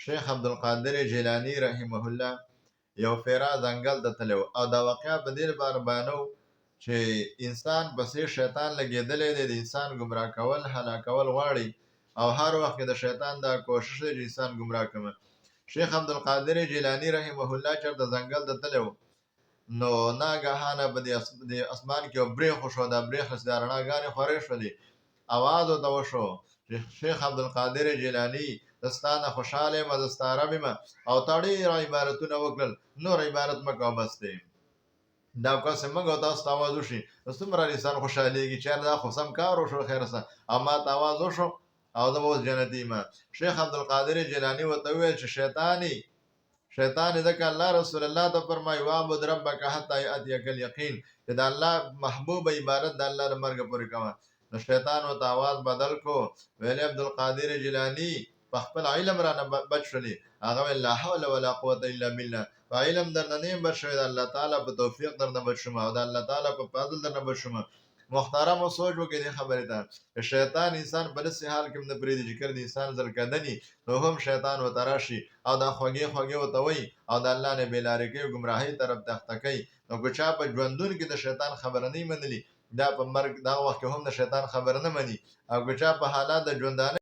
شیخ عبدالقادر جیلانی رحمه الله یو پیرا ځنګل ته تللی او دا واقعه په دې لپاره بیانو چې انسان پسې شیطان لګېدلی دی، د انسان ګمراه کول هلاکول غواړي او هر وخت د شیطان دا کوشش دی چې انسان ګمراه کړي. شیخ عبدالقادر جیلانی رحمه الله چېرته ځنګل ته تللی و، نو ناګهانه په دې اسمان کې یو برېښ وشو، دا برېښ چې دا رڼاګانې خورې شولې، اواز ورته وشو شیخ عبدالقادر جیلاني زه ستا نه خوشحاله یم، زه ستا رب یم او تا ډېر عبادتونه وکړل، نور عبادت مه کوه بس دی. دا قسم موږ او تاسو ته اواز وشي نو څومره انسان خوشحالېږي چې دا خو سم کار وشو خیر څه او ما ته اواز وشو او زه به اوس جنتي یم. شیخ عبدالقادر جیلاني ورته وویل چې شیطان ځکه الله رسول الله ته فرمایي واعبد ربک حتی یأتیک الیقین چې د الله محبوب عبادت د الله له مرګه پورې کوه. نو شیطان ورته اواز بدل کو، ویل عبدالقادر جیلاني په خپل علم رانه بچ شولې، هغه ویل لا حول ولا قوة الا بالله، په علم درنه نه یم بچ شوی، د الله تعالی په توفیق درنه بچ شوم او د الله تعالی په فضل درنه بچ شوم. محترمو سوچ وکړئ دې خبرې ته، شیطان انسان په داسې حال کې هم نه پرېږدي چې کله د انسان زرکدني نو هم شیطان ورته راشي او دا خوږې ورته وایي او د الله نه بېلارې کوي، ګمراهۍ طرف ته اخته کوي. نو که چا په ژوندون کې د شیطان خبره نه منلي، دا په مرګ دغه وخت کې هم د شیطان خبره نه مني، او که چا په حالات د ژوندانه